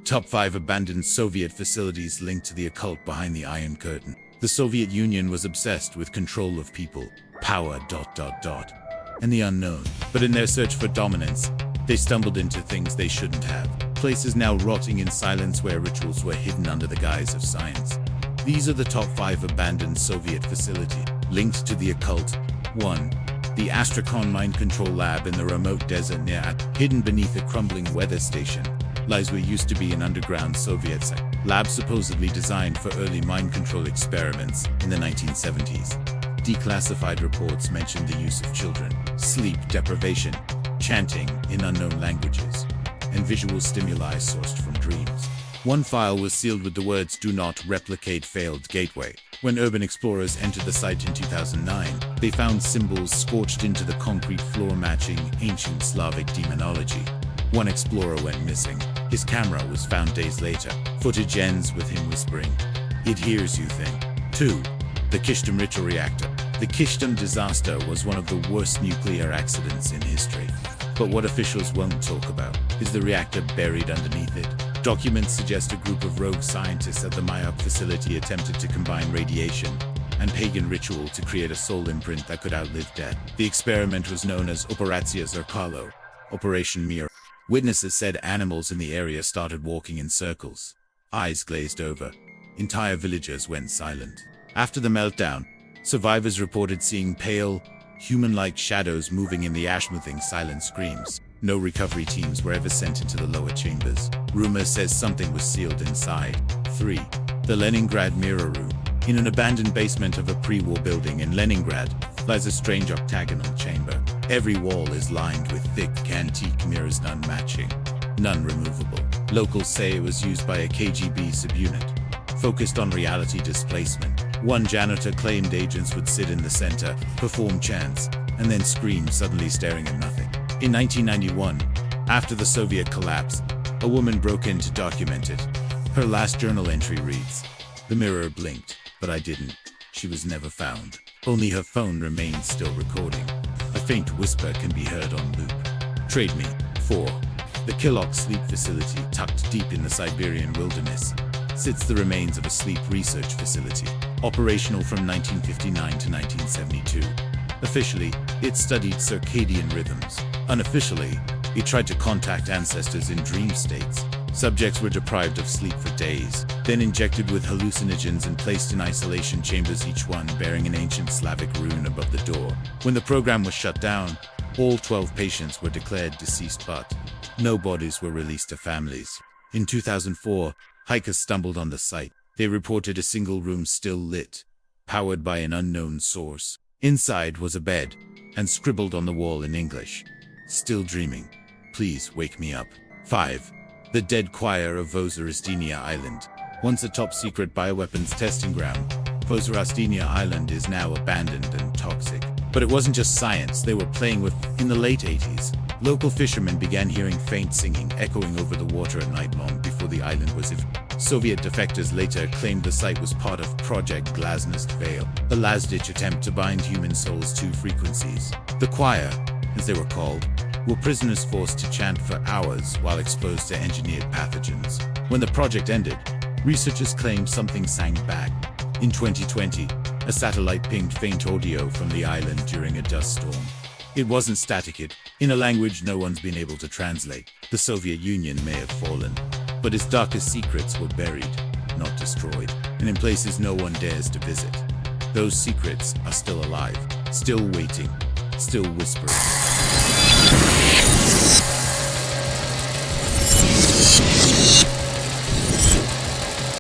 Top 5 abandoned Soviet facilities linked to the occult behind the Iron Curtain. The Soviet Union was obsessed with control of people, power, and the unknown. But in their search for dominance, they stumbled into things they shouldn't have. Places now rotting in silence where rituals were hidden under the guise of science. These are the top 5 abandoned Soviet facilities linked to the occult. 1. The Astrakhan Mind Control Lab in the remote desert near At, hidden beneath a crumbling weather station, lies what used to be an underground Soviet site. Lab supposedly designed for early mind control experiments in the 1970s. Declassified reports mentioned the use of children, sleep deprivation, chanting in unknown languages, and visual stimuli sourced from dreams. One file was sealed with the words "Do not replicate failed gateway." When urban explorers entered the site in 2009, they found symbols scorched into the concrete floor matching ancient Slavic demonology. One explorer went missing. His camera was found days later. Footage ends with him whispering, "It hears you thing." 2. The Kishtim Ritual Reactor. The Kishtim disaster was one of the worst nuclear accidents in history. But what officials won't talk about is the reactor buried underneath it. Documents suggest a group of rogue scientists at the Mayok facility attempted to combine radiation and pagan ritual to create a soul imprint that could outlive death. The experiment was known as Operacja Zerkalo, Operation Mirror. Witnesses said animals in the area started walking in circles. Eyes glazed over. Entire villages went silent. After the meltdown, survivors reported seeing pale, human-like shadows moving in the ash-smoothing silent screams. No recovery teams were ever sent into the lower chambers. Rumor says something was sealed inside. 3. The Leningrad Mirror Room. In an abandoned basement of a pre-war building in Leningrad lies a strange octagonal chamber. Every wall is lined with thick, antique mirrors, none matching, none removable. Locals say it was used by a KGB subunit, focused on reality displacement. One janitor claimed agents would sit in the center, perform chants, and then scream, suddenly staring at nothing. In 1991, after the Soviet collapse, a woman broke in to document it. Her last journal entry reads, "The mirror blinked, but I didn't. She was never found. Only her phone remained still recording. A faint whisper can be heard on loop. Trade me." 4. The Kilok Sleep Facility, tucked deep in the Siberian wilderness, sits the remains of a sleep research facility, operational from 1959 to 1972. Officially, it studied circadian rhythms. Unofficially, it tried to contact ancestors in dream states. Subjects were deprived of sleep for days, then injected with hallucinogens and placed in isolation chambers, each one bearing an ancient Slavic rune above the door. When the program was shut down, all 12 patients were declared deceased, but no bodies were released to families. In 2004, hikers stumbled on the site. They reported a single room still lit, powered by an unknown source. Inside was a bed, and scribbled on the wall in English, "Still dreaming. Please wake me up." 5. The Dead Choir of Vozrastenia Island. Once a top-secret bioweapons testing ground, Vozrastenia Island is now abandoned and toxic. But it wasn't just science they were playing with. In the late 80s, local fishermen began hearing faint singing echoing over the water at night, long before the island was evacuated. Soviet defectors later claimed the site was part of Project Glasnost Veil, a last-ditch attempt to bind human souls to frequencies. The choir, as they were called, were prisoners forced to chant for hours while exposed to engineered pathogens. When the project ended, researchers claimed something sang back. In 2020, a satellite pinged faint audio from the island during a dust storm. It wasn't static, in a language no one's been able to translate. The Soviet Union may have fallen, but its darkest secrets were buried, not destroyed, and in places no one dares to visit. Those secrets are still alive, still waiting, still whispering.